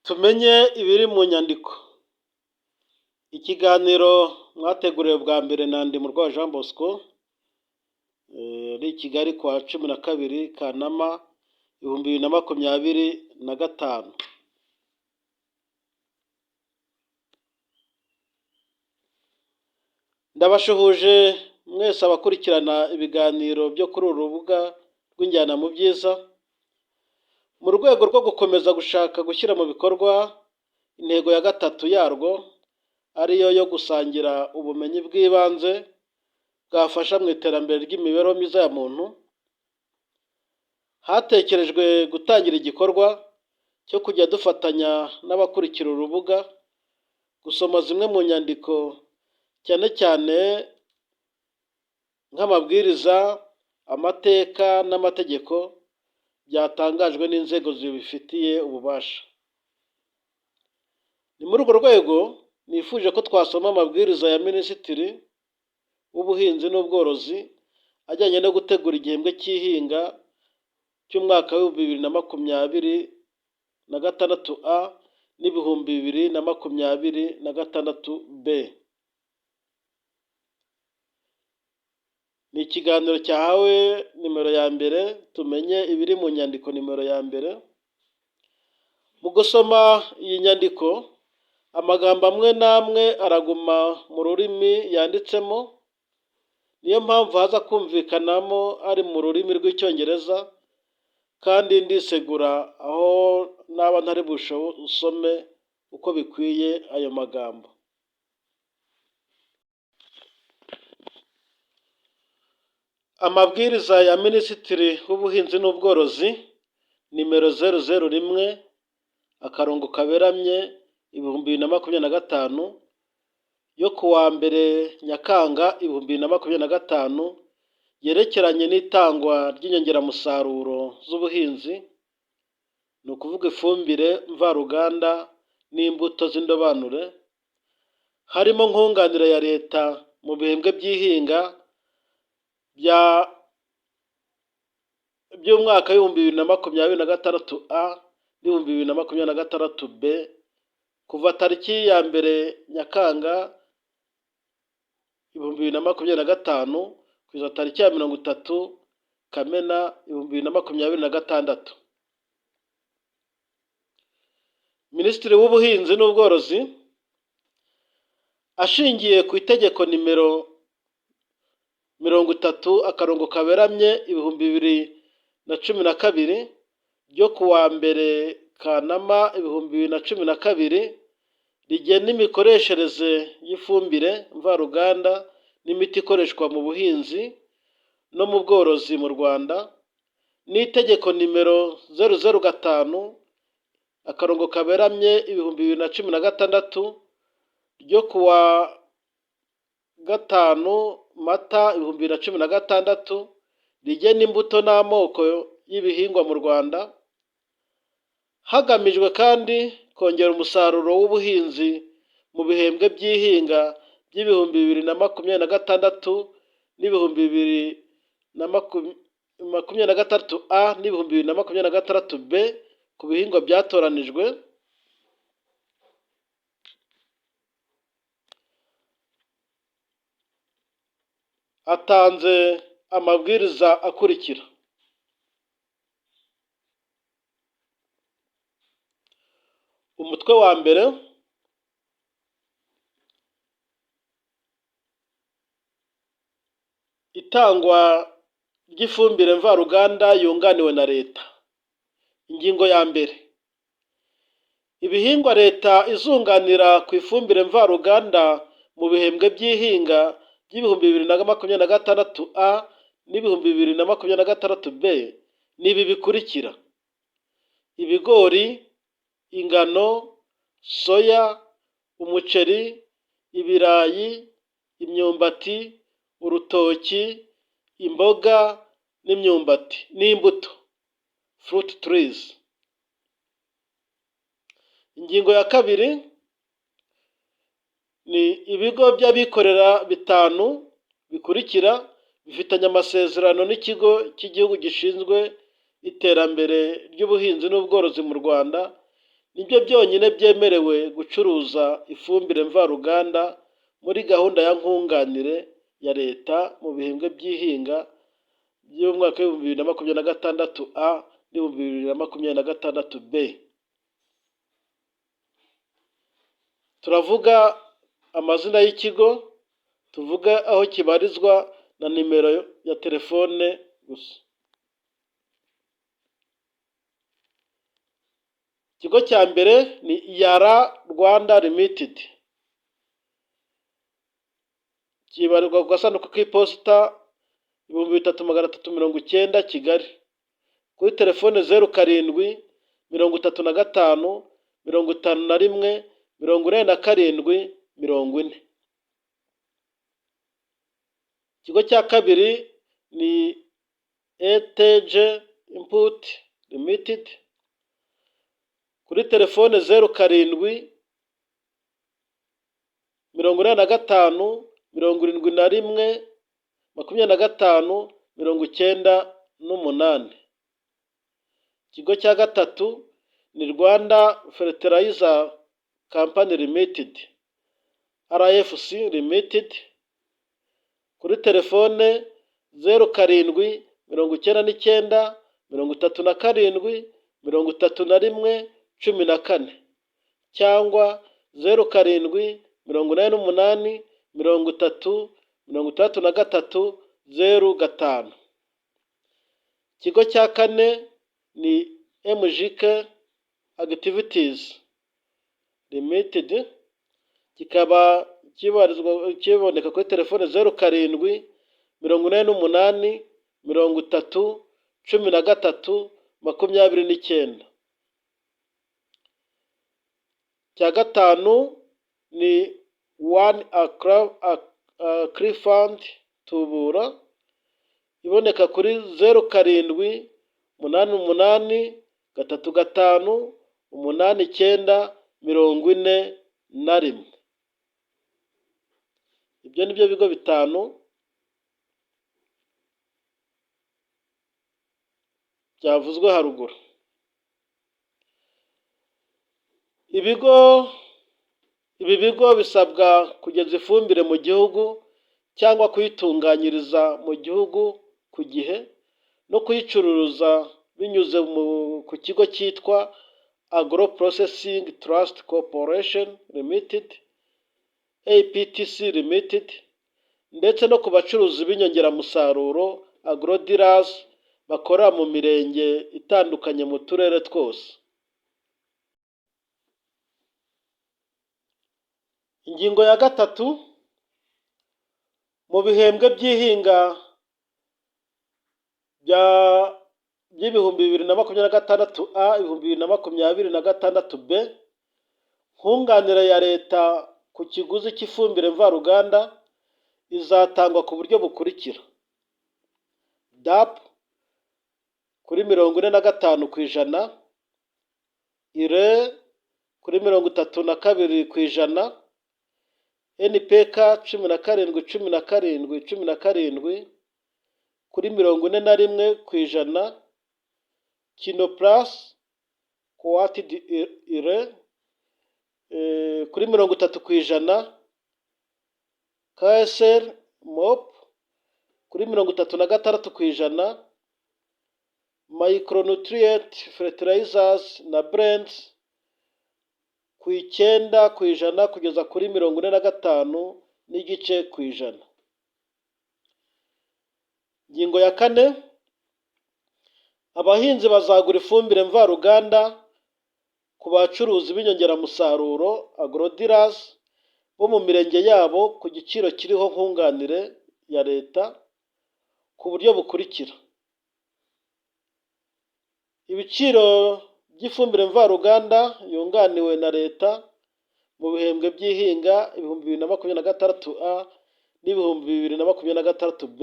Tumenye ibiri mu nyandiko. Ikiganiro mwateguriwe bwa mbere na Ndimurwayo Jean Bosco, ari i Kigali kuwa 12 Kanama 2025. Ndabashuhuje mwese abakurikirana ibiganiro byo kuri uru rubuga rw'Injyana mu Byiza, mu rwego rwo gukomeza gushaka gushyira mu bikorwa intego ya gatatu yarwo, ariyo yo gusangira ubumenyi bw'ibanze bwafasha mu iterambere ry'imibereho myiza ya muntu. Hatekerejwe gutangira igikorwa cyo kujya dufatanya n'abakurikira urubuga gusoma zimwe mu nyandiko, cyane cyane nk'amabwiriza, amateka n'amategeko byatangajwe n'inzego zibifitiye ububasha. Ni muri urwo rwego nifuje ko twasoma amabwiriza ya Minisitiri w'Ubuhinzi n'Ubworozi ajyanye no gutegura igihembwe cy'ihinga cy'umwaka wa 2026A n'2026B. Ni ikiganiro cyahawe nimero ya mbere. Tumenye ibiri mu nyandiko nimero ya mbere. Mu gusoma iyi nyandiko, amagambo amwe n'amwe araguma mu rurimi yanditsemo, niyo mpamvu haza kumvikanamo ari mu rurimi rw'Icyongereza, kandi ndisegura aho naba ntari busome uko bikwiye ayo magambo. Amabwiriza ya Minisitiri w'Ubuhinzi n'Ubworozi nimero 001/2025 yo kuwa 1 Nyakanga 2025 yerekeranye n'itangwa ry'inyongeramusaruro z'ubuhinzi, ni ukuvuga ifumbire mvaruganda n'imbuto z'indobanure, harimo nkunganire ya leta mu bihembwe by'ihinga by'umwaka wa 2026A n'2026B kuva tariki ya 1 Nyakanga 2025 kugeza tariki ya 30 Kamena 2026. Minisitiri w'Ubuhinzi n'Ubworozi ashingiye ku itegeko nimero 30/2012 ryo kuwa 1 Kanama 2012 rigena imikoreshereze y'ifumbire mvaruganda n'imiti ikoreshwa mu buhinzi no mu bworozi mu Rwanda, n'itegeko nimero 005/2016 ryo kuwa 5 Mata 2016 rigena imbuto n'amoko y'ibihingwa mu Rwanda, hagamijwe kandi kongera umusaruro w'ubuhinzi mu bihembwe by'ihinga by'2026 n'2026A n'2026B ku bihingwa byatoranijwe. Atanze amabwiriza akurikira. Umutwe wa mbere: itangwa ry'ifumbire mvaruganda yunganiwe na leta. Ingingo ya mbere: ibihingwa leta izunganira ku ifumbire mvaruganda mu bihembwe by'ihinga by'2026A n'2026B n'ibi bikurikira: ibigori, ingano, soya, umuceri, ibirayi, imyumbati, urutoki, imboga n'imyumbati n'imbuto fruit trees. Ingingo ya kabiri ni ibigo by'abikorera 5 bikurikira bifitanye amasezerano n'ikigo cy'igihugu gishinzwe iterambere ry'ubuhinzi n'ubworozi mu Rwanda nibyo byonyine byemerewe gucuruza ifumbire mvaruganda muri gahunda ya nkunganire ya leta mu bihembwe by'ihinga by'umwaka w'ibihumbi 2026 A n'ibihumbi 2026 B. Turavuga amazina y'ikigo, tuvuga aho kibarizwa na nimero ya telefone gusa. Ikigo cya mbere ni Yara Rwanda Limited, kibarirwa ku gasanduku k'iposita 3390 Kigali, kuri telefone 07 35 51 47 40. Ikigo cya kabiri ni ETG Input Limited, kuri telefone 07 45 71 25 98. Ikigo cya gatatu ni Rwanda Fertilizer Company Limited RFC Limited, kuri telefone 07 99 37 31 14 cyangwa 07 88 30 63 05. Ikigo cya kane ni MJK Activities Limited, kikaba kiboneka kuri telefone 07 48 30 13 29. Cya gatanu ni One Agrifund Tubura, iboneka kuri 07 88 35 89 41. Ibyo nibyo bigo bitanu byavuzwe haruguru. Ibi bigo bisabwa kugeza ifumbire mu gihugu cyangwa kuyitunganyiriza mu gihugu ku gihe no kuyicuruza binyuze ku kigo cyitwa Agro Processing Trust Corporation Limited APTC Limited, ndetse no ku bacuruzi b'inyongeramusaruro agro dealers bakora mu mirenge itandukanye mu turere twose. Ingingo ya gatatu, mu bihembwe by'ihinga by'ibihumbi 2026 A, ibihumbi 2026 B, nkunganire ya leta ku kiguzi cy'ifumbire mvaruganda izatangwa ku buryo bukurikira: DAP kuri 45%, IRE kuri 32%, NPK 17 kuri 41%, Kinoplus Coated IRE kuri 30%, KSR MOP kuri 36%, Micronutrient Fertilizers na Blends ku 9% kugeza kuri 45%. Ingingo ya kane, abahinzi bazagura ifumbire mvaruganda ku bacuruzi b'inyongeramusaruro agro dealers bo mu mirenge yabo ku giciro kiriho nkunganire ya leta ku buryo bukurikira: ibiciro by'ifumbire mvaruganda yunganiwe na leta mu bihembwe by'ihinga ibihumbi 2026 A n'ibihumbi 2026 B.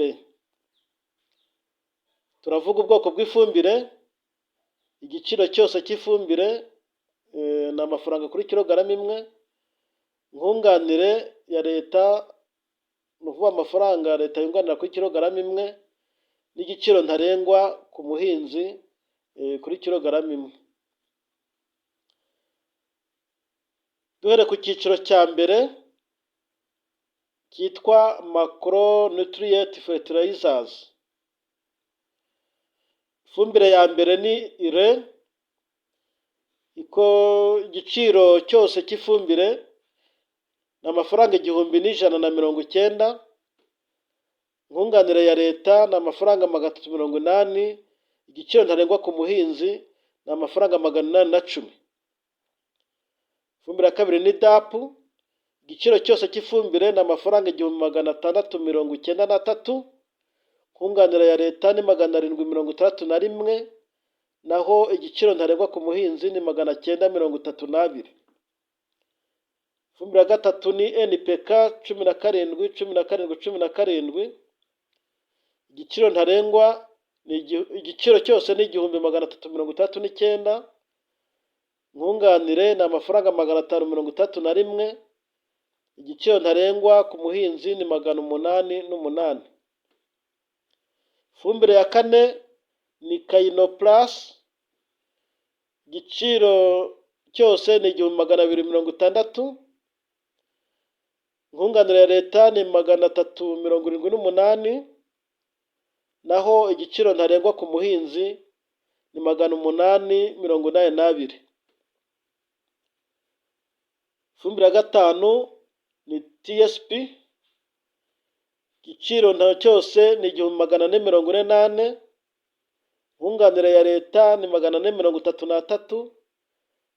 Turavuga ubwoko bw'ifumbire, igiciro cyose cy'ifumbire ni amafaranga kuri kilogarama imwe, nkunganire ya leta ni ukuvuga amafaranga leta yunganira kuri kilogarama imwe, n'igiciro ntarengwa ku muhinzi kuri kilogarama imwe. Duhere ku cyiciro cya mbere cyitwa macronutrient fertilizers. Ifumbire ya mbere ni ire. Igiciro cyose cy'ifumbire ni amafaranga 1190. Nkunganire ya leta ni amafaranga 380. Igiciro ntarengwa ku muhinzi ni amafaranga 810. Ifumbire ya kabiri ni DAP. Igiciro cyose cy'ifumbire ni amafaranga 1693. Nkunganire ya leta ni 761. Naho igiciro ntarengwa ku muhinzi ni 932. Ifumbire ya gatatu ni NPK 17. Igiciro ntarengwa igiciro cyose ni 1339. Nkunganire ni amafaranga 531. Igiciro ntarengwa ku muhinzi ni 808. Ifumbire ya kane ni Kayino Plus. Igiciro cyose ni 1260. Nkunganire ya leta ni 378. Naho igiciro ntarengwa ku muhinzi ni 882. Ifumbire ya gatanu ni TSP. Igiciro cyose ni 1448. Nkunganire ya leta ni 433.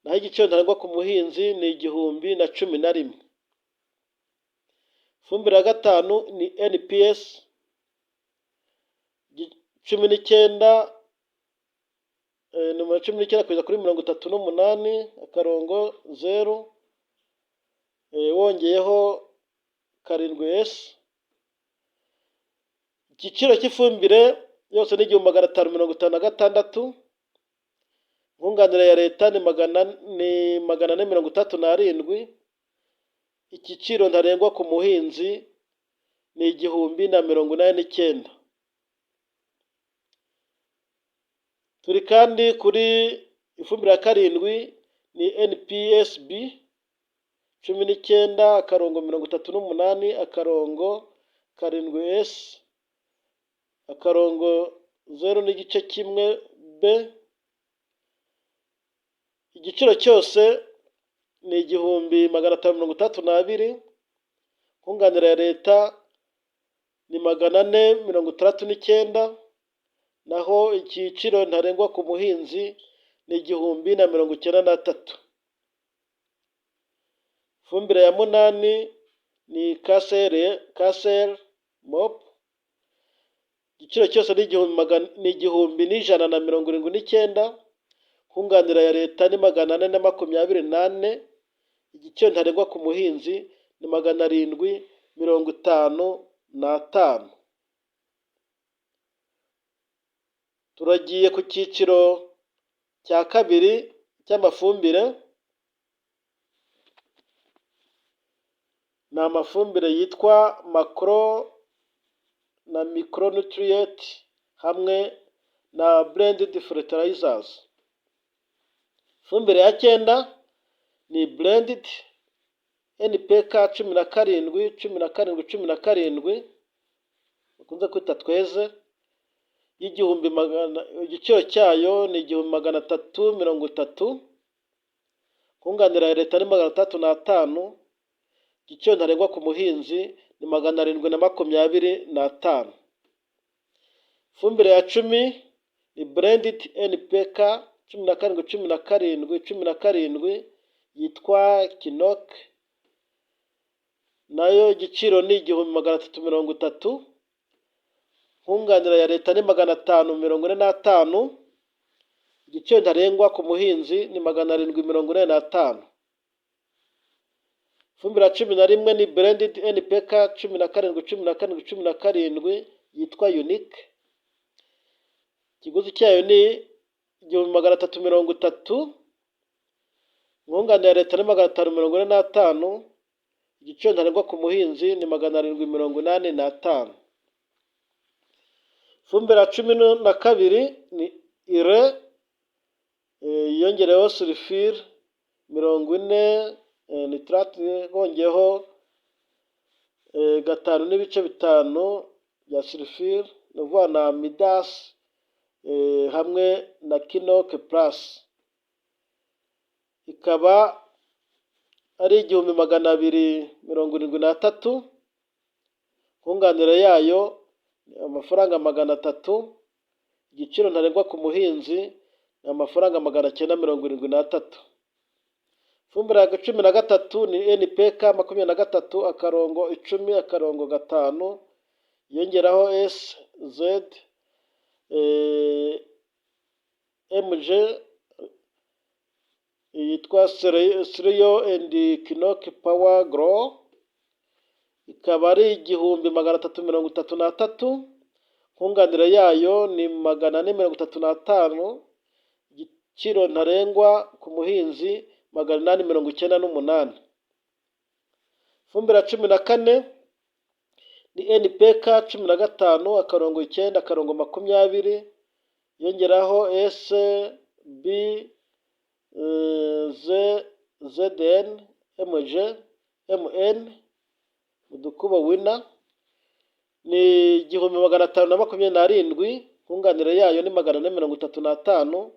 Naho igiciro ntarengwa ku muhinzi ni 1011. Ifumbire ya gatanu ni NPS 19, nomero 19 kugeza kuri 38/0, wongeyeho 7S. Igiciro cy'ifumbire yose ni 1556. Nkunganire ya leta ni 437. Igiciro ntarengwa ku muhinzi ni 1089. Turi kandi kuri ifumbire ya karindwi ni NPSB 19/38/7S 0.1B. Igiciro cyose ni 1532. Nkunganire ya leta ni 469. Naho igiciro ntarengwa ku muhinzi ni 1093. Ifumbire ya munani ni KSL MOP. Igiciro cyose ni 1179. Nkunganire ya leta ni 428. Igiciro ntarengwa ku muhinzi ni 755. Turagiye ku cyiciro cya kabiri cy'amafumbire. Ni amafumbire yitwa macro na micronutrient hamwe na blended fertilizers. Ifumbire ya 9 ni blended NPK 17 bakunze kwita tweze. Igiciro cyayo ni 1330. Nkunganire ya leta ni 305. Igiciro ntarengwa ku muhinzi ni 725. Ifumbire ya 10 ni blended NPK 17 yitwa Kinok. Nayo igiciro ni 1330. Nkunganire ya leta ni 545. Igiciro ntarengwa ku muhinzi ni 745. Ifumbire ya 11 ni blended NPK 17 yitwa Unique. Ikiguzi cyayo ni 1330. Nkunganire ya leta ni 545. Igiciro ntarengwa ku muhinzi ni 785. Ifumbire ya 12 ni ire. Yongereho sulfure 40 nitrate bongeyeho 5.5 ya sulfure, ni ukuvuga na Midas hamwe na Kinoc Plus, ikaba ari 1273. Nkunganire yayo amafaranga 300. Igiciro ntarengwa ku muhinzi ni amafaranga 973. Ifumbire ya 13 ni NPK 23/10/5 yongeraho SZ MG yitwa Cereal and Kinoc Power Grow, ikaba ari 1333. Nkunganire yayo ni 435. Igiciro ntarengwa ku muhinzi 898. Ifumbire ya 14 ni NPK 15/9/20 yongeraho SB ZN MG MN udukubo wina ni 1527. Nkunganire yayo ni 435.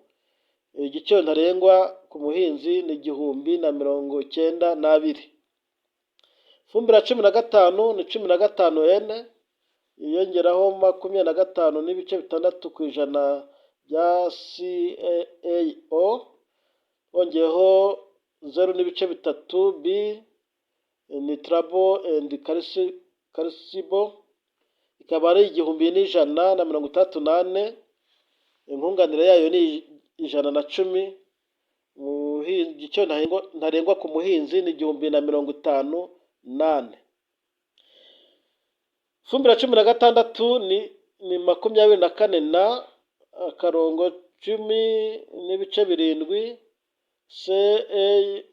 Igiciro ntarengwa ku muhinzi ni 1092. Ifumbire ya 15 ni 15N yongeraho 25.6% bya CAO, bongeyeho 0.3 B nitrable and calcible, ikaba ari 1138. Inkunganire yayo ni 110. Igiciro ntarengwa ku muhinzi ni 1058. Ifumbire ya 16 ni 24/10/7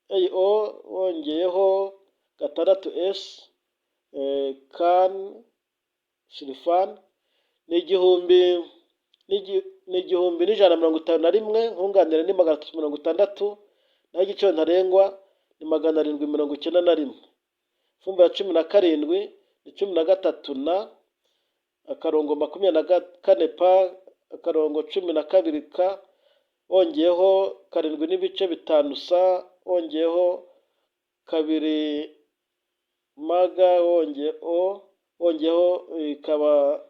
CAO, wongeyeho 6S CAN sulfan ni 1151. Nkunganire ni 360. naho igiciro ntarengwa ni 791. Ifumbire ya 17 ni 13/24/12 wongeyeho 7.5 S, wongeyeho 2 maga, wongeyeho ikaba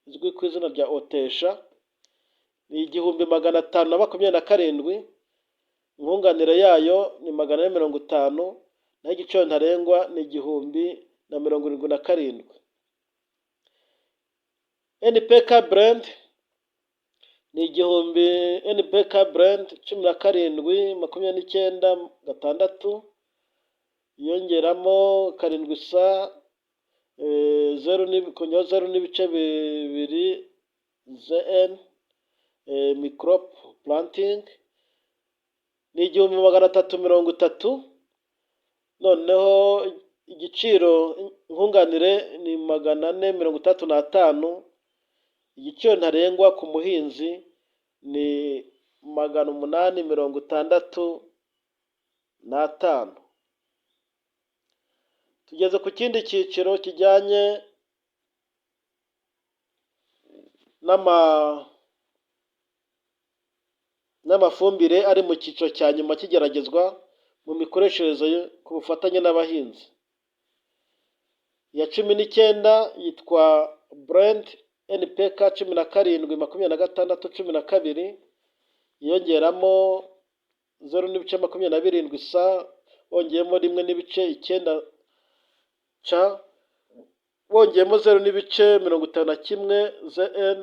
izwi ku izina rya Otesha, ni 1527. Nkunganire yayo ni 450. naho igiciro ntarengwa ni 1077. NPK blend ni 1000. NPK blend 17/29/6 yongeramo 7 S 0.2 ZN microp planting ni 1330. Noneho igiciro nkunganire ni 435. Igiciro ntarengwa ku muhinzi ni 865. Tugeze ku kindi cyiciro kijyanye n'amafumbire ari mu cyiciro cya nyuma kigeragezwa mu mikoreshereze ku bufatanye n'abahinzi. Iya 19 yitwa Blend NPK 17/26/12 yongeramo 0.27 S, wongeyemo 1.9 C, wongeyemo 0.51 ZN,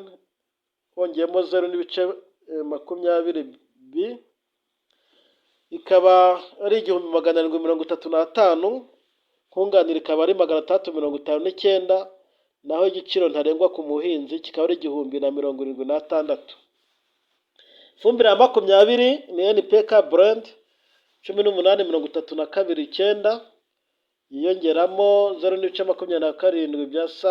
wongeyemo 0.20 B, ikaba ari 1735. Nkunganire ikaba ari 359. naho igiciro ntarengwa ku muhinzi kikaba ari 1076. Ifumbire ya 20 ni NPK blend 18/32/9 yiyongeramo 0.27 bya S,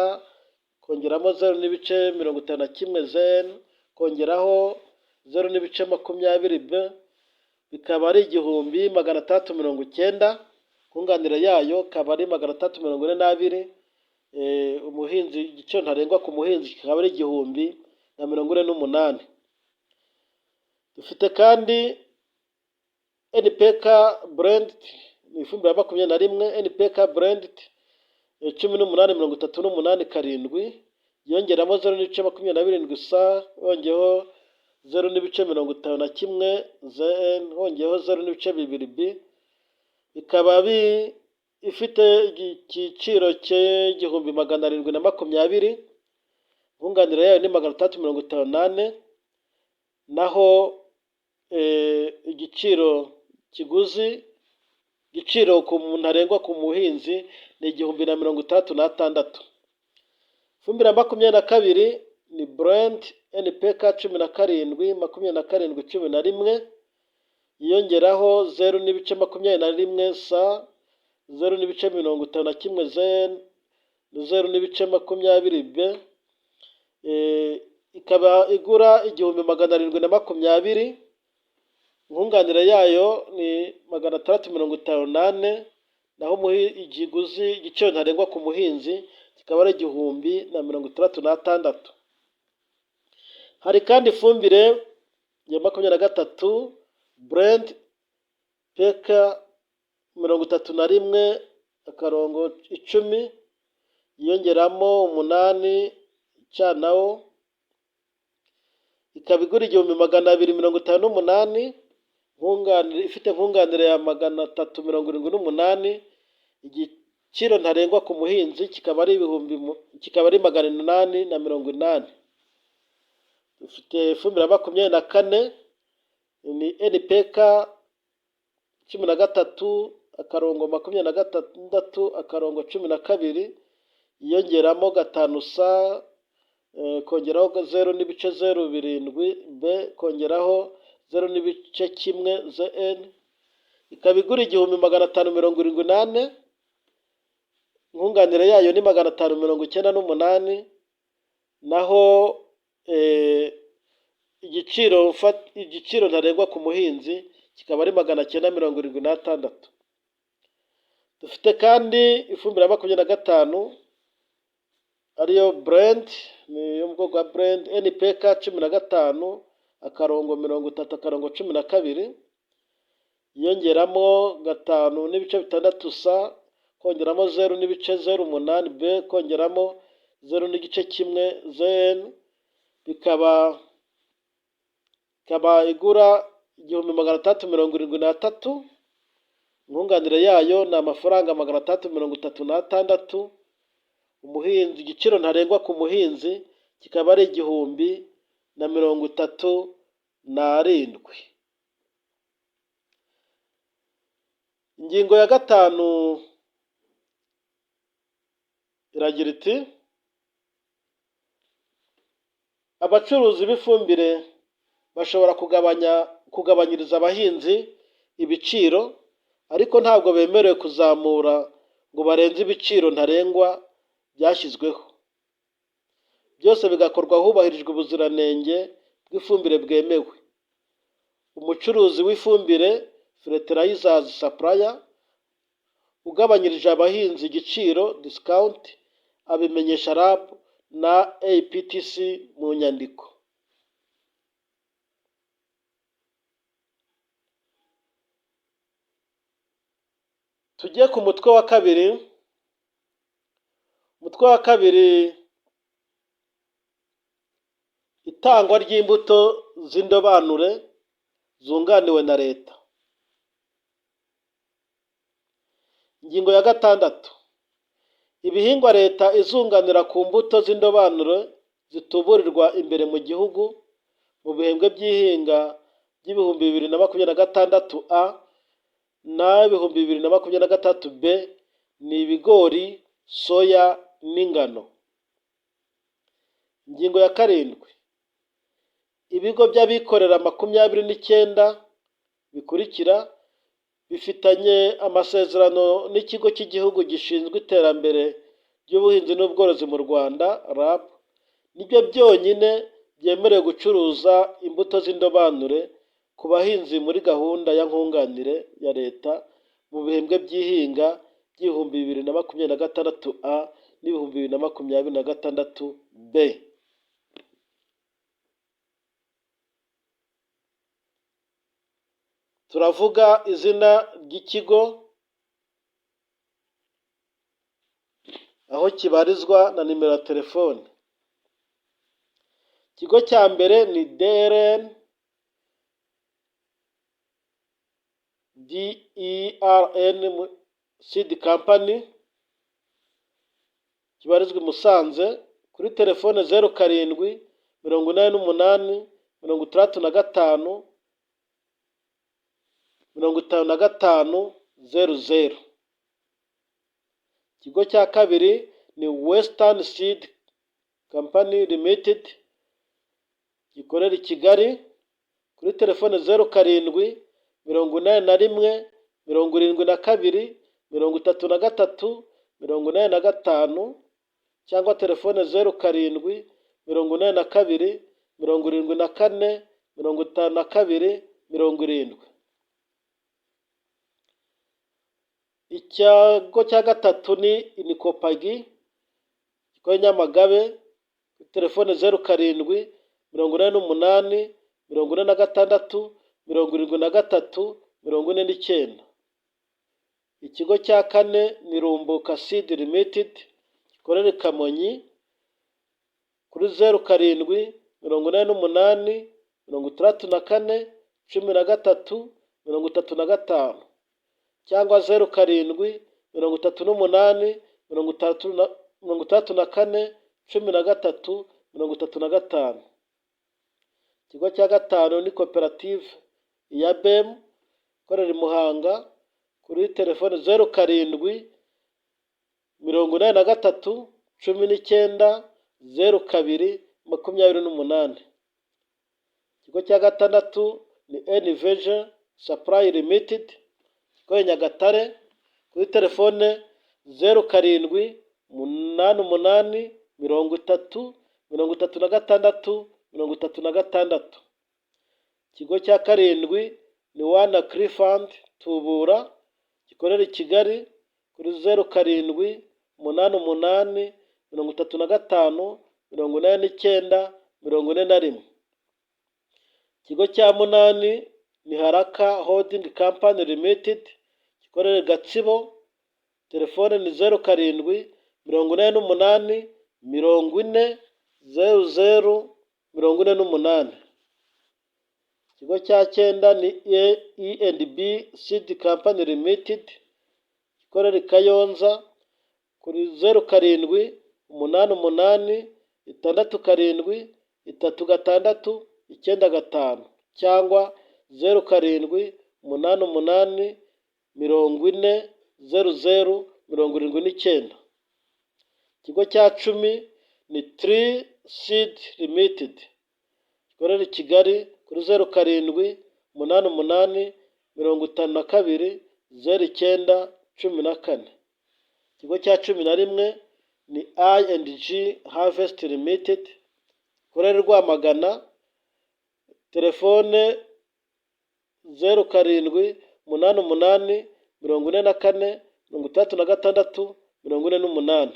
kongeramo 0.51 ZN, kongeraho 0.20 B, bikaba ari 1690, nkunganire yayo ikaba ari 342. Umuhinzi, igiciro ntarengwa ku muhinzi kikaba ari 1048. Dufite kandi NPK Blend, ni ifumbire ya 21, NPK Blend 1838 yongeramo 0.27 sa, hongeyeho 0.51 ZN, hongeyeho 0.2 B, ikaba ifite igiciro cye 1720, nkunganire yayo ni 358, naho igiciro ku muntu ntarengwa ku muhinzi ni 1066. Ifumbire ya 22 ni Blend NPK 17 yiyongeraho 0.21 sa, 0.51 ZN, 0.20 B, ikaba igura 1720, nkunganire yayo ni 658, naho igiciro ntarengwa ku muhinzi kikaba ari 1066. Hari kandi ifumbire ya 23 Blend PK 31/10 yiyongeramo 8 cyanawo, ikaba igura 1258, ifite nkunganire ya 378, igiciro ntarengwa ku muhinzi kikaba ari 880. Dufite ifumbire ya 24 ni NPK 13/26/12 yiyongeramo 5 sa, kongeraho 0.07 B, kongeraho 0.1 ZN, ikaba igura 1578, nkunganire yayo ni 598, naho igiciro ntarengwa ku muhinzi kikaba ari 976. Dufite kandi ifumbire ya 25 ariyo Blend, ni yo mu bwoko bwa Blend NPK 15/30/12 yongeramo 5.6 sa, kongeramo 0.08 B, kongeramo 0.1 ZN, ikaba igura 1673, nkunganire yayo ni amafaranga 336. Umuhinzi, igiciro ntarengwa ku muhinzi kikaba ari 1037. Ingingo ya 5 iragira iti abacuruzi b'ifumbire bashobora kugabanyiriza abahinzi ibiciro, ariko ntabwo bemerewe kuzamura ngo barenze ibiciro ntarengwa byashyizweho. Byose bigakorwa hubahirijwe ubuziranenge bw'ifumbire bwemewe. Umucuruzi w'ifumbire fertilizers supplier ugabanyirije abahinzi igiciro discount abimenyesha RAB na APTC mu nyandiko. Tugiye ku mutwe wa kabiri. Umutwe wa kabiri, itangwa ry'imbuto z'indobanure zunganiwe na leta. Ingingo ya 6, ibihingwa leta izunganira ku mbuto z'indobanure zituburirwa imbere mu gihugu mu bihembwe by'ihinga by'ibihumbi 2026 A na 2026 B ni ibigori, soya n'ingano. Ingingo ya 7, ibigo by'abikorera 29 bikurikira bifitanye amasezerano n'ikigo cy'igihugu gishinzwe iterambere ry'ubuhinzi n'ubworozi mu Rwanda RAB, nibyo byonyine byemerewe gucuruza imbuto z'indobanure ku bahinzi muri gahunda ya nkunganire ya leta mu bihembwe by'ihinga by'ibihumbi 2026 A n'ibihumbi 2026 B. Turavuga izina ry'ikigo, aho kibarizwa na nimero ya telefone. Ikigo cya mbere ni DERN Seed Company, kibarizwa i Musanze, kuri telefone 07 88 65 55 00. Ikigo cya kabiri ni Western Seed Company Limited, gikorera i Kigali, kuri telefone 07 81 72 33 85 cyangwa telefone 07 82 74 52 70. Ikigo cya gatatu ni Inikopagi, gikorera Nyamagabe, kuri telefone 07 88 46 73 49. Ikigo cya kane ni Rumbuka Seed Limited, gikorera i Kamonyi, kuri 07 88 64 13 35 cyangwa 07 38 34 13 35. Ikigo cya gatanu ni Koperative ya BEM, ikorera i Muhanga, kuri telefone 07 83 19 02 28. Ikigo cya gatandatu ni Nvision Supply Limited, gikorera Nyagatare, kuri telefone 07 88 30 36 36. Ikigo cya karindwi ni One Clear Fund Tubura, gikorera i Kigali, kuri 07 88 35 89 41. Ikigo cya munani ni Haraka Holding Company Limited, gikorera Gatsibo, telefone ni 07 88 40 00 48. Ikigo cya cyenda ni E&B Seed Company Limited, gikorera i Kayonza, kuri 07 88 67 36 95 cyangwa 07 88 40 00 79. Ikigo cya cumi ni Tree Seed Limited, gikorera i Kigali, kuri 07 88 52 09 14. Ikigo cya 11 ni I&G Harvest Limited, gikorera i Rwamagana, telefone 07 88 44 36 48.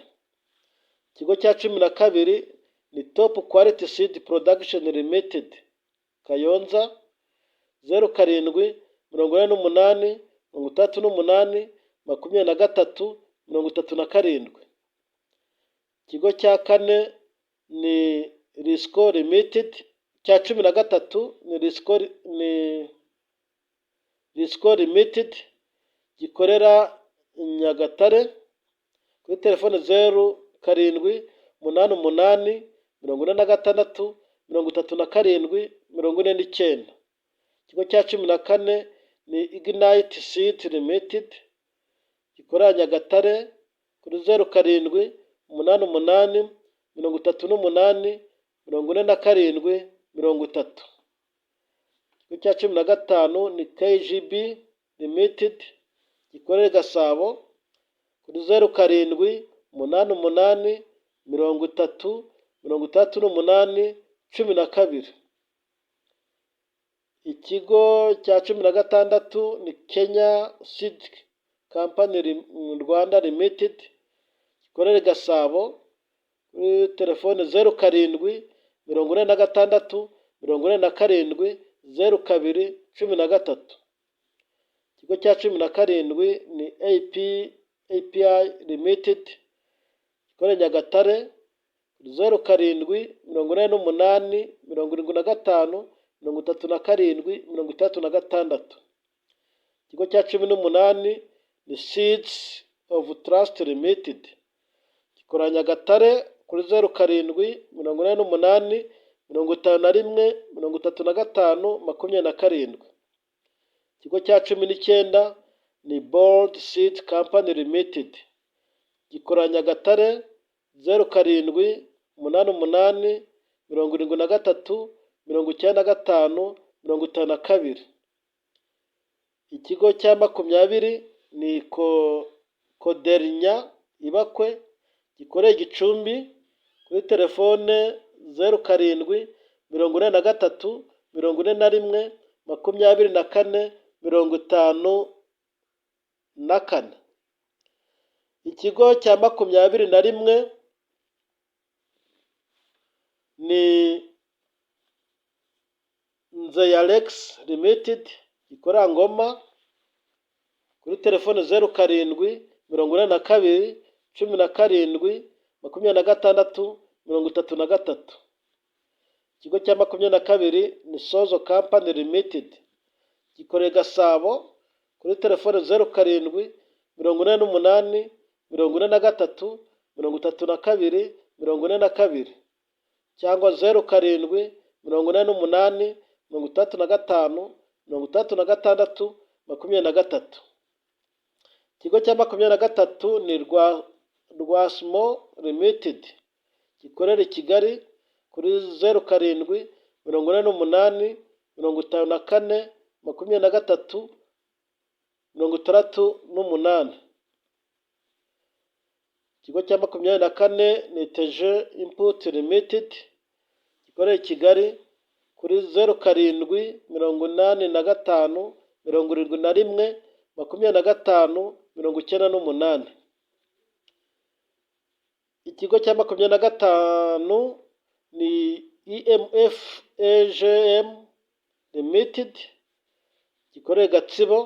Ikigo cya 12 ni Top Quality Seed Production Limited, Kayonza, 07 88 38 23 37. Ikigo cya kane ni Risco Limited, cya 13 ni Risco Limited, gikorera Nyagatare, kuri telefone 07 88 46 37 49. Ikigo cya 14 ni Ignite Seed Limited, gikorera Nyagatare, kuri 07 88 38 47 30. Ikigo cya 15 ni KGB Limited, gikorera Gasabo, kuri 07 88 30 38 12. Ikigo cya 16 ni Kenya Seed Company Rwanda Limited gikorera i Gasabo, kuri telefone 0746 47 02 13. Ikigo cya 17 ni API Limited gikorera Nyagatare, 0788 75 37 36. Ikigo cya 18 ni Seeds of Trust Limited gikorera Nyagatare, kuri 0788 51 35 27. Ikigo cya 19 ni Bold Seed Company Limited gikorera Nyagatare, 0788 73 95 52. Ikigo cya 20 ni Kodernya Ibakwe gikorera Gicumbi, kuri telefone 07 43 41 24 54. Ikigo cya 21 ni Nzeyalex Limited gikorera Ngoma, kuri telefone 07 42 17 26 33. Ikigo cya 22 ni Sozo Company Limited gikorera Gasabo, kuri telefone 07 48 43 32 42 cyangwa 07 88 35 36 23. Ikigo cya 23 ni Rwasmo Limited gikorera i Kigali, kuri 07 88 54 23 68. Ikigo cya 24 ni Teje Input Limited gikorera i Kigali, kuri 07 85 71 25 98. Ikigo cya 25 ni EMF AGM Limited gikorera Gatsibo,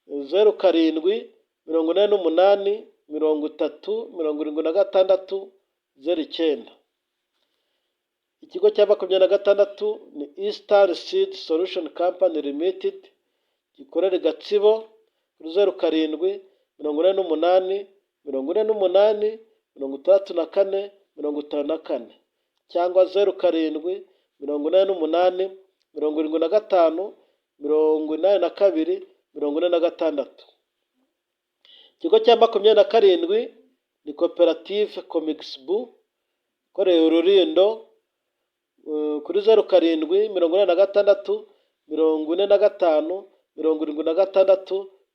07 88 30 76 09. Ikigo cya 26 ni Eastern Seed Solution Company Limited gikorera Gatsibo, kuri 07 88 48 64 54 cyangwa 07 88 75 82 46. Ikigo cya 27 ni Koperative Comixbu ikorera Urulindo, kuri 07 86 45 76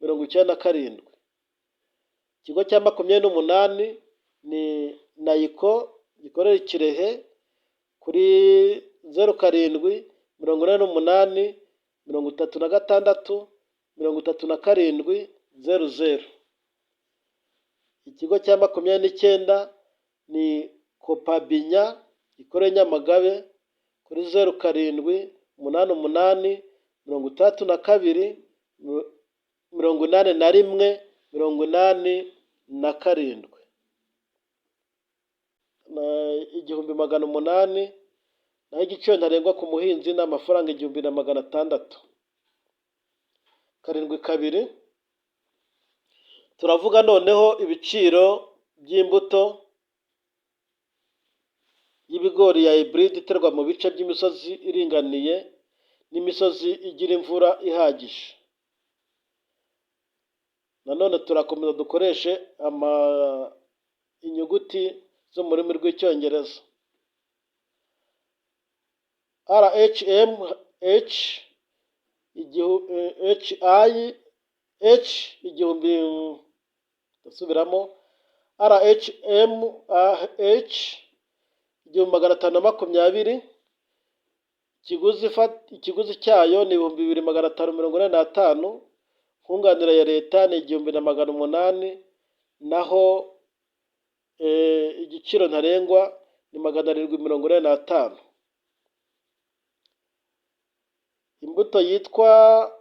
97. Ikigo cya 28 ni Nayiko gikorera Kirehe, kuri 07 88 36 37 00. Ikigo cya 29 ni Kopabinya gikorera Nyamagabe, kuri 07 88 32 81 87. Igihumbi 800, naho igiciro ntarengwa ku muhinzi ni amafaranga 1600. 72. Turavuga noneho ibiciro by'imbuto y'ibigori ya hybrid iterwa mu bice by'imisozi iringaniye n'imisozi igira imvura ihagije. Nanone turakomeza dukoreshe inyuguti zo mu rurimi rw'Icyongereza. RHMH igihumbi, dusubiramo, RHMH 1520 ikiguzi cyayo ni 2,545, nkunganire ya leta ni 1,800, naho igiciro ntarengwa ni 745. Imbuto yitwa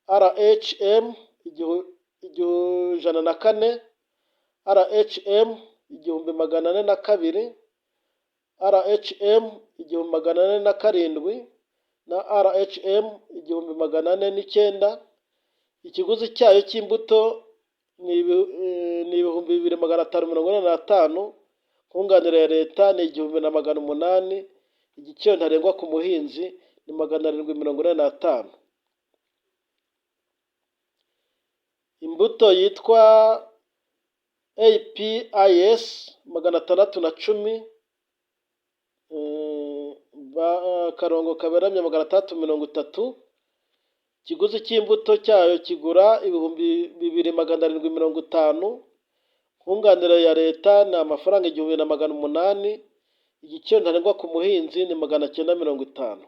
RHM 104, RHM 1402, RHM 1407 na RHM 1409. Ikiguzi cyayo cy'imbuto ni 2,545, nkunganire ya leta ni 1,800, igiciro ntarengwa ku muhinzi ni 745. Imbuto yitwa APIS 610, akarongo kaberamye 630. Ikiguzi cy'imbuto cyayo kigura 2,750, nkunganire ya leta ni amafaranga 1,800, igiciro ntarengwa ku muhinzi ni 950.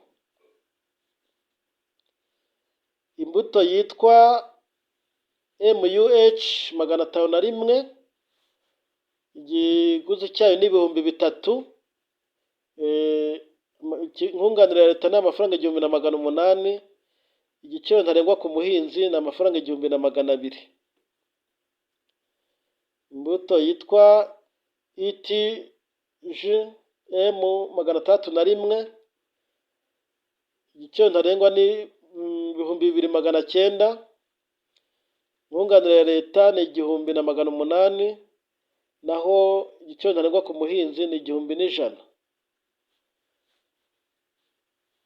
Imbuto yitwa MUH 501, igiguzi cyayo ni 3,000, nkunganire ya leta ni amafaranga 1,800, igiciro ntarengwa ku muhinzi ni amafaranga 1,200. Imbuto yitwa ETGM 601, igiciro ntarengwa ni 2,900, nkunganire ya leta ni 1,800, naho igiciro ntarengwa ku muhinzi ni 1,100.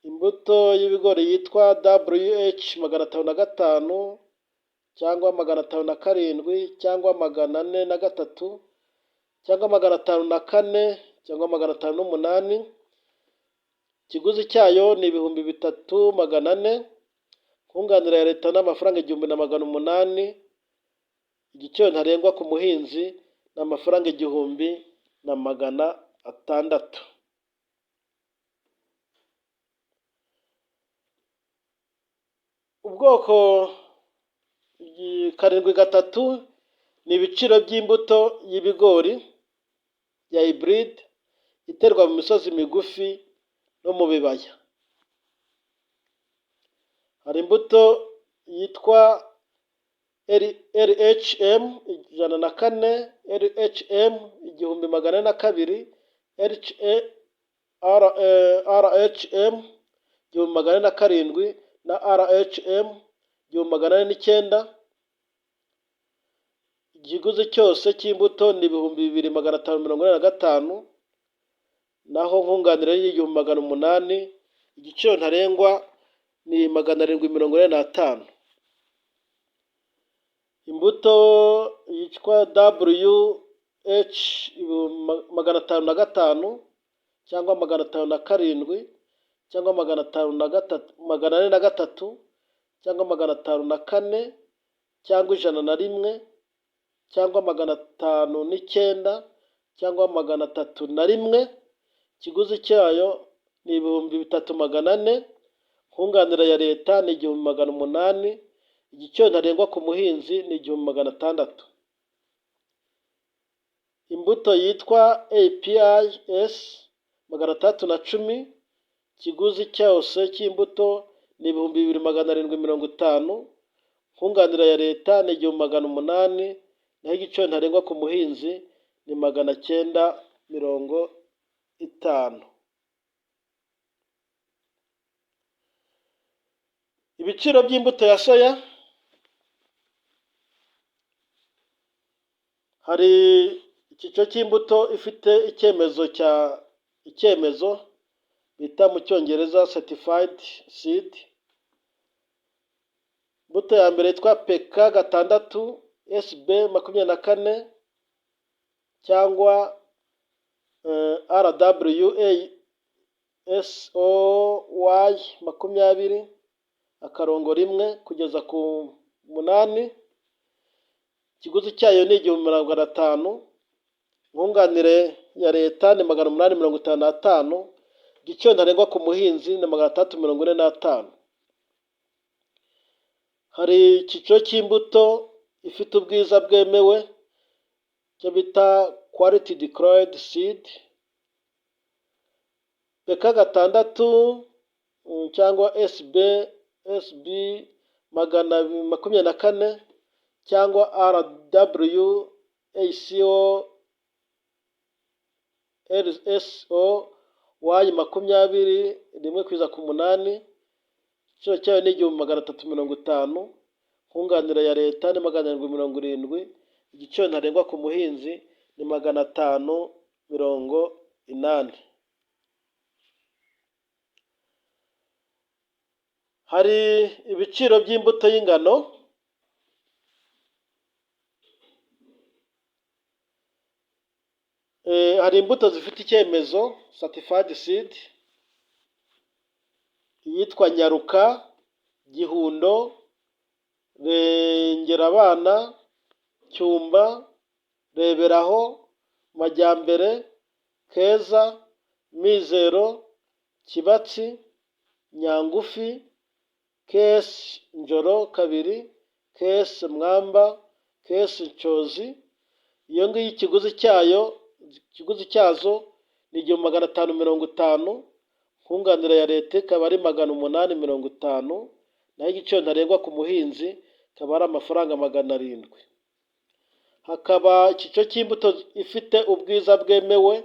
Imbuto y'ibigori yitwa WH 505 cyangwa 507 cyangwa 403 cyangwa 504 cyangwa 508, ikiguzi cyayo ni 3,400, nkunganire ya leta n'amafaranga 1,800, igiciro ntarengwa ku muhinzi ni amafaranga 1,600. Ubwoko 7-3 ni ibiciro by'imbuto y'ibigori ya hybrid iterwa mu misozi migufi no mu bibaya. Hari imbuto yitwa LHM 104, LHM 1402, RHM 1407 na RHM 1409. Ikiguzi cyose cy'imbuto ni 2,545, naho nkunganire ni 1,800, igiciro ntarengwa ni 745. Imbuto yitwa WH 505 cyangwa 507 cyangwa 403 cyangwa 504 cyangwa 101 cyangwa 509 cyangwa 301, ikiguzi cyayo ni 3,400, nkunganire ya leta ni 1,800, igiciro ntarengwa ku muhinzi ni 1,600. Imbuto yitwa APIS 310, ikiguzi cyose cy'imbuto ni 2,750, nkunganire ya leta ni 1,800, naho igiciro ntarengwa ku muhinzi ni 950. Ibiciro by'imbuto ya soya: hari icyiciro cy'imbuto ifite icyemezo bita mu cyongereza certified seed. Imbuto ya mbere yitwa PK 6 SB 24 cyangwa RWA SOY 20 akarongo 1 kugeza ku 8. Ikiguzi cyayo ni 1,500, nkunganire ya leta ni 855, igiciro ntarengwa ku muhinzi ni 645. Hari icyiciro cy'imbuto ifite ubwiza bwemewe cyo bita quality declared seed, PK6 cyangwa SB 224 cyangwa RWACO LSO Y20 igiciro cyayo ni 350. Nkunganire ya leta ni 770. Igiciro ntarengwa ku muhinzi ni 580. Hari ibiciro by'imbuto y'ingano. Hari imbuto zifite icyemezo certified seed, iyitwa Nyaruka, Gihundo, Rengerabana, Cyumba, Reberaho, Majyambere, Keza, Mizero, Kibatsi, Nyangufi, KS Njoro 2, KS Mwamba, KS Nshozi. Iyo ngiyo ikiguzi cyazo ni 550. Nkunganire ya leta ikaba ari 850, naho igiciro ntarengwa ku muhinzi ikaba ari amafaranga 700. Hakaba icyiciro cy'imbuto ifite ubwiza bwemewe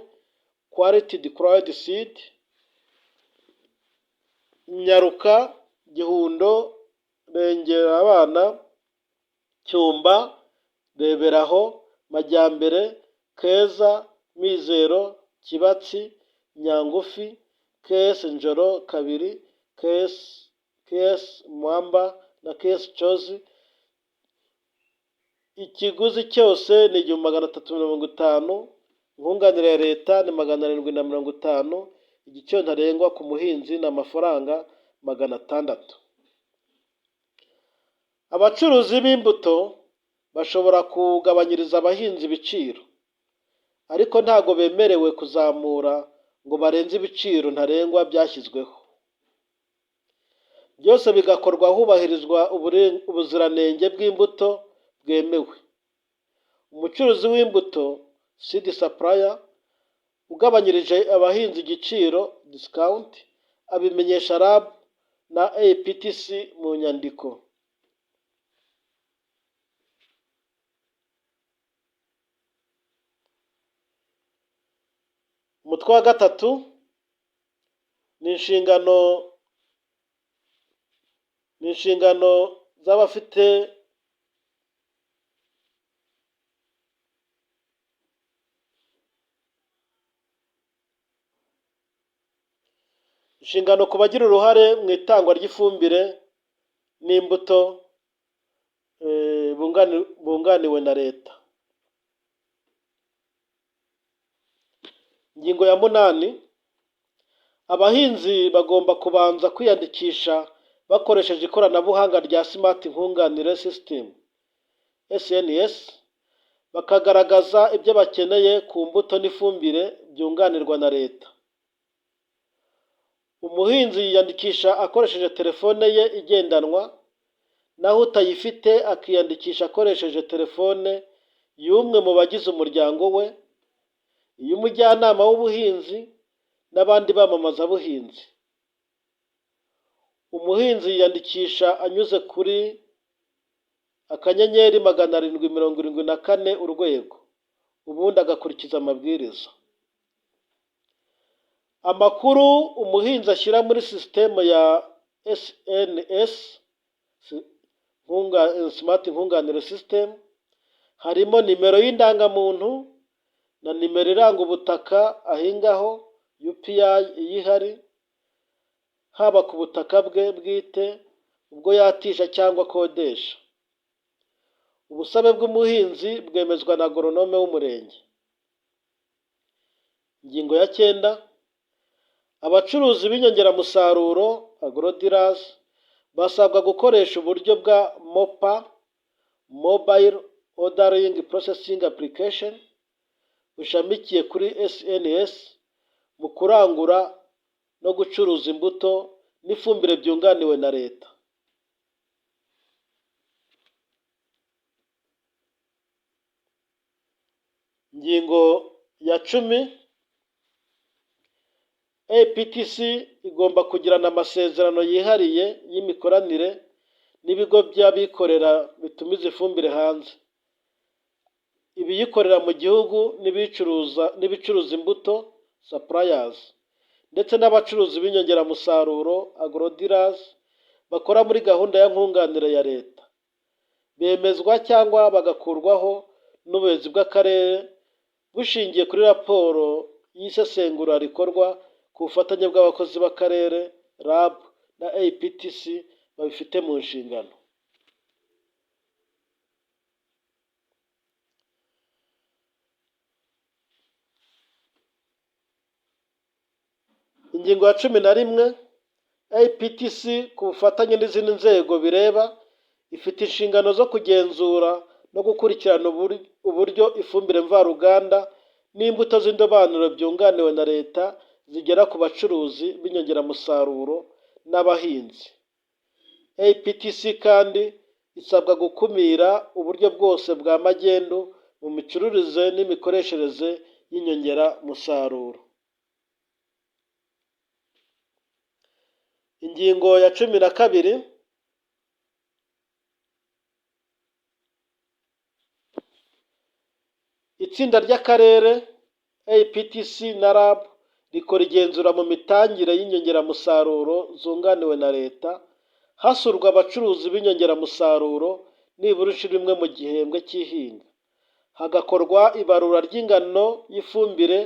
quality declared seed, Nyaruka, Gihundo, Rengerabana, Cyumba, Reberaho, Majyambere, Keza, Mizero, Kibatsi, Nyangufi, KS Njoro 2, KS Mwamba na KS Chozi. Ikiguzi cyose ni 350. Nkunganire ya leta ni 750. Igiciro ntarengwa ku muhinzi ni amafaranga 600. Abacuruzi b'imbuto bashobora kugabanyiriza abahinzi ibiciro, ariko ntago bemerewe kuzamura ngo barenze ibiciro ntarengwa byashyizweho. Byose bigakorwa hubahirizwa ubuziranenge bw'imbuto bwemewe. Umucuruzi w'imbuto seed supplier ugabanyirije abahinzi igiciro discount abimenyesha RAB na APTC mu nyandiko. Umutwe wa 3 ni inshingano z'abafite inshingano ku bagira uruhare mu itangwa ry'ifumbire n'imbuto bunganiwe na leta. Ingingo ya 8, abahinzi bagomba kubanza kwiyandikisha bakoresheje ikoranabuhanga rya Smart Nkunganire System SNS, bakagaragaza ibyo bakeneye ku mbuto n'ifumbire byunganirwa na leta. Umuhinzi yiyandikisha akoresheje telefone ye igendanwa, naho utayifite akiyandikisha akoresheje telefone y'umwe mu bagize umuryango we, iy'umujyanama w'ubuhinzi n'abandi bamamaza buhinzi. Umuhinzi yiyandikisha anyuze kuri *774 urwego, ubundi agakurikiza amabwiriza. Amakuru umuhinzi ashyira muri sisiteme ya SNS Smart Nkunganire System harimo nimero y'indangamuntu na nimero iranga ubutaka ahingaho, UPI iyihari, haba ku butaka bwe bwite, ubwo yatisha cyangwa akodesha. Ubusabe bw'umuhinzi bwemezwa na agoronome w'umurenge. Ingingo ya 9, abacuruzi b'inyongeramusaruro agrodealers basabwa gukoresha uburyo bwa MOPA Mobile Ordering Processing Application bushamikiye kuri SNS mu kurangura no gucuruza imbuto n'ifumbire byunganiwe na leta. Ingingo ya 10, APTC igomba kugirana amasezerano yihariye y'imikoranire n'ibigo by'abikorera bitumiza ifumbire hanze, ibiyikorera mu gihugu n'ibicuruza imbuto suppliers, ndetse n'abacuruzi b'inyongeramusaruro agrodealers bakora muri gahunda ya nkunganire ya leta, bemezwa cyangwa bagakurwaho n'ubuyobozi bw'akarere bushingiye kuri raporo y'isesengura rikorwa ku bufatanye bw'abakozi b'akarere RAB na APTC babifite mu nshingano. Ingingo ya 11, APTC ku bufatanye n'izindi nzego bireba ifite inshingano zo kugenzura no gukurikirana uburyo ifumbire mvaruganda n'imbuto z'indobanure byunganiwe na leta zigera ku bacuruzi b'inyongeramusaruro n'abahinzi. APTC kandi isabwa gukumira uburyo bwose bwa magendu mu micururize n'imikoreshereze y'inyongeramusaruro. Ingingo ya 12, itsinda ry'akarere APTC na RAB rikora igenzura mu mitangire y'inyongeramusaruro zunganiwe na leta, hasurwa abacuruzi b'inyongeramusaruro nibura inshuro imwe mu gihembwe cy'ihinga, hagakorwa ibarura ry'ingano y'ifumbire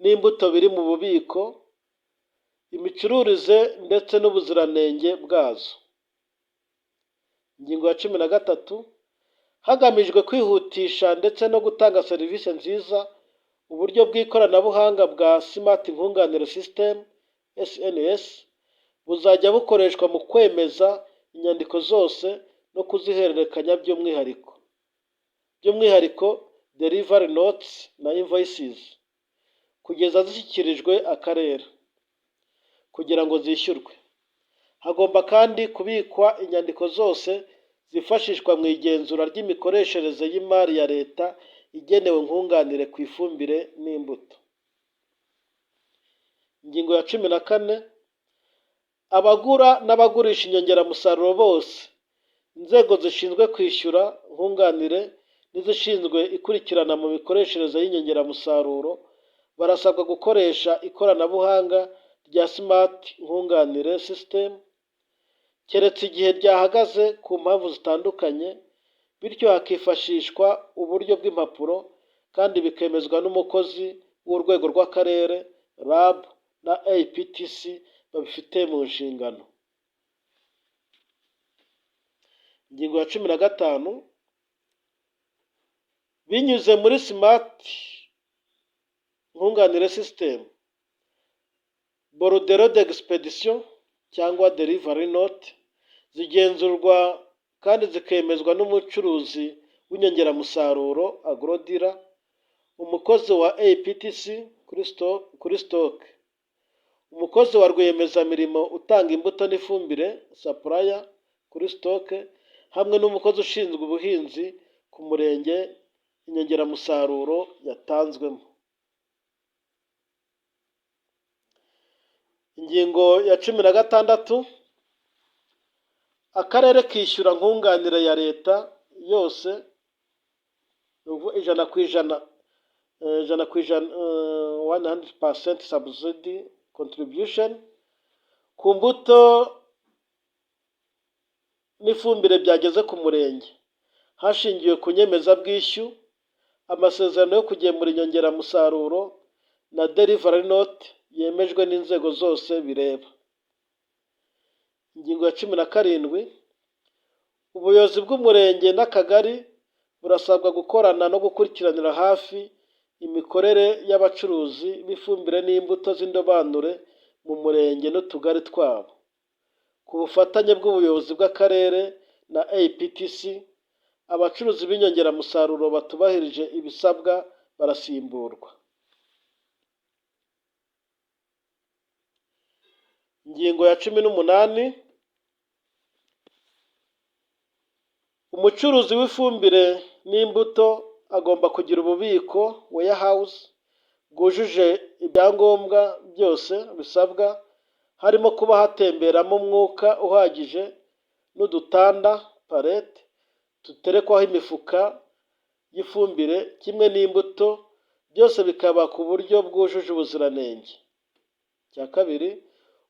n'imbuto biri mu bubiko, imicururize ndetse n'ubuziranenge bwazo. Ingingo ya 13, hagamijwe kwihutisha ndetse no gutanga serivisi nziza, uburyo bw'ikoranabuhanga bwa Smart Nkunganire System SNS buzajya bukoreshwa mu kwemeza inyandiko zose no kuzihererekanya by'umwihariko delivery notes na invoices kugeza zishyikirijwe akarere kugira ngo zishyurwe. Hagomba kandi kubikwa inyandiko zose zifashishwa mu igenzura ry'imikoreshereze y'imari ya leta igenewe nkunganire ku ifumbire n'imbuto. Ingingo ya 14, abagura n'abagurisha inyongeramusaruro bose, inzego zishinzwe kwishyura nkunganire n'izishinzwe ikurikirana mu mikoreshereze y'inyongeramusaruro barasabwa gukoresha ikoranabuhanga rya Smart Nkunganire System keretse igihe ryahagaze ku mpamvu zitandukanye, bityo hakifashishwa uburyo bw'impapuro kandi bikemezwa n'umukozi w'urwego rw'akarere RAB na APTC babifite mu nshingano. Ingingo ya 15, binyuze muri Smart Nkunganire System, bordereau d'expedition cyangwa delivery note zigenzurwa kandi zikemezwa n'umucuruzi w'inyongeramusaruro agrodealer, umukozi wa APTC kuri stock, umukozi wa rwiyemezamirimo utanga imbuto n'ifumbire supplier kuri stock, hamwe n'umukozi ushinzwe ubuhinzi ku murenge inyongeramusaruro yatanzwemo. Ingingo ya 16, akarere kishyura nkunganire ya leta yose 100% 100% subsidy contribution ku mbuto n'ifumbire byageze ku murenge, hashingiwe ku nyemezabwishyu, amasezerano yo kugemura inyongeramusaruro na delivery note yemejwe n'inzego zose bireba. Ingingo ya 17, ubuyobozi bw'umurenge n'akagari burasabwa gukorana no gukurikiranira hafi imikorere y'abacuruzi b'ifumbire n'imbuto z'indobanure mu murenge n'utugari twabo. Ku bufatanye bw'ubuyobozi bw'akarere na APTC, abacuruzi b'inyongeramusaruro batubahirije ibisabwa barasimburwa. Ingingo ya 18, umucuruzi w'ifumbire n'imbuto agomba kugira ububiko warehouse bwujuje ibyangombwa byose bisabwa, harimo kuba hatemberamo umwuka uhagije n'udutanda palete duterekwaho imifuka y'ifumbire kimwe n'imbuto, byose bikaba ku buryo bwujuje ubuziranenge. Cya kabiri,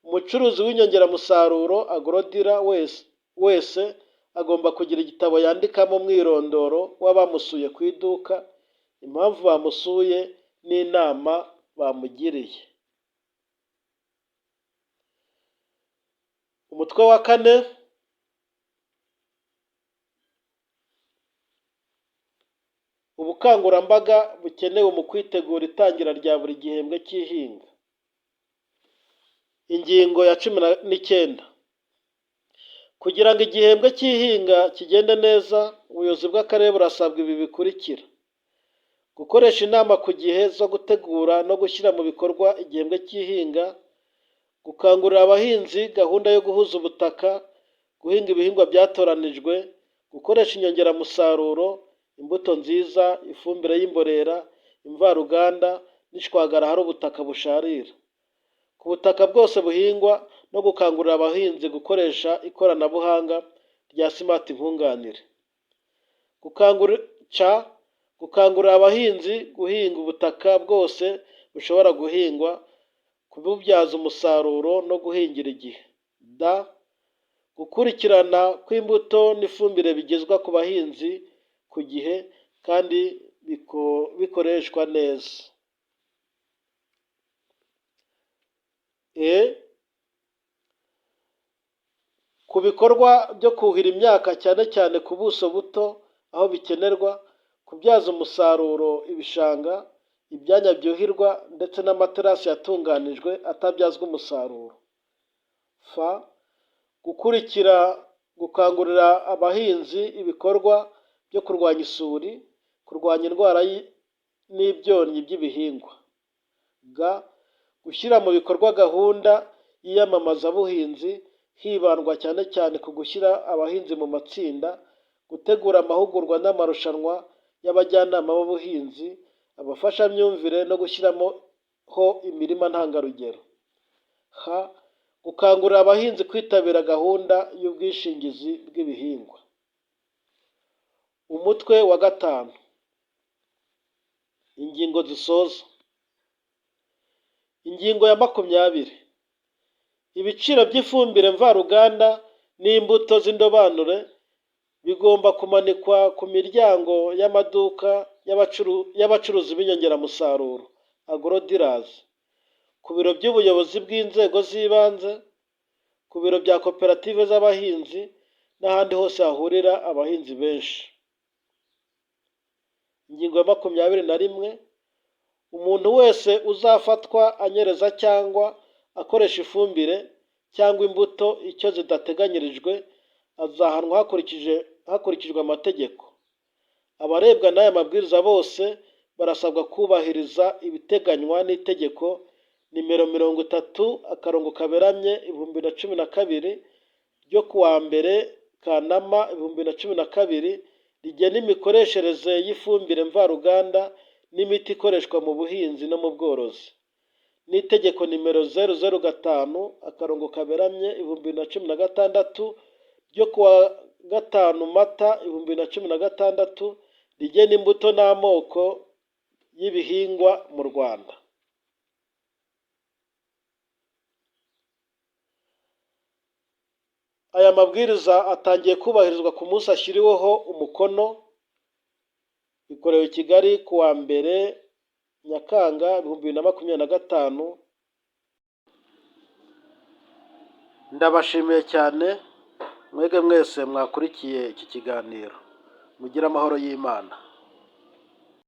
umucuruzi w'inyongeramusaruro agorodira wese agomba kugira igitabo yandikamo umwirondoro w'abamusuye ku iduka, impamvu bamusuye n'inama bamugiriye. Umutwe wa 4, ubukangurambaga bukenewe mu kwitegura itangira rya buri gihembwe cy'ihinga. Ingingo ya 19, kugira ngo igihembwe cy'ihinga kigende neza, ubuyobozi bw'akarere burasabwa ibi bikurikira: gukoresha inama ku gihe zo gutegura no gushyira mu bikorwa igihembwe cy'ihinga, gukangurira abahinzi gahunda yo guhuza ubutaka, guhinga ibihingwa byatoranijwe, gukoresha inyongeramusaruro, imbuto nziza, ifumbire y'imborera, imvaruganda n'ishwagara ahari ubutaka busharira ku butaka bwose buhingwa, no gukangurira abahinzi gukoresha ikoranabuhanga rya smart nkunganire. Gukangurira abahinzi guhinga ubutaka bwose bushobora guhingwa, kububyaza umusaruro no guhingira igihe. Gukurikirana kw'imbuto n'ifumbire bigezwa ku bahinzi ku gihe kandi bikoreshwa neza. Ku bikorwa byo kuhira imyaka cyane cyane ku buso buto aho bikenerwa, kubyaza umusaruro ibishanga, ibyanya byuhirwa ndetse n'amaterasi yatunganijwe atabyazwa umusaruro. Gukangurira abahinzi ibikorwa byo kurwanya isuri, kurwanya indwara n'ibyonnyi by'ibihingwa. Gushyira mu bikorwa gahunda y'iyamamazabuhinzi hibandwa cyane cyane ku gushyira abahinzi mu matsinda, gutegura amahugurwa n'amarushanwa y'abajyanama b'ubuhinzi, abafashamyumvire no gushyiramo imirima ntangarugero. Gukangurira abahinzi kwitabira gahunda y'ubwishingizi bw'ibihingwa. Umutwe wa 5, ingingo zisoza. Ingingo ya 20, ibiciro by'ifumbire mvaruganda n'imbuto z'indobanure bigomba kumanikwa ku miryango y'amaduka y'abacuruzi b'inyongeramusaruro agrodealers, ku biro by'ubuyobozi bw'inzego z'ibanze, ku biro bya koperative z'abahinzi n'ahandi hose hahurira abahinzi benshi. Ingingo ya 21, umuntu wese uzafatwa anyereza cyangwa akoresha ifumbire cyangwa imbuto icyo zidateganyirijwe azahanwa hakurikijwe amategeko. Abarebwa n'aya mabwiriza bose barasabwa kubahiriza ibiteganywa n'itegeko nimero 30/2012 ryo kuwa 1 Kanama 2012 rigena imikoreshereze y'ifumbire mvaruganda n'imiti ikoreshwa mu buhinzi no mu bworozi, n'itegeko nimero 005/2016 ryo kuwa 5 Mata 2016 rigena imbuto n'amoko y'ibihingwa mu Rwanda. Aya mabwiriza atangiye kubahirizwa ku munsi ashyiriweho umukono, bikorewe i Kigali ku wa 1 Nyakanga 2025. Ndabashimiye cyane mwege mwese mwakurikiye iki kiganiro. Mugire amahoro y'Imana.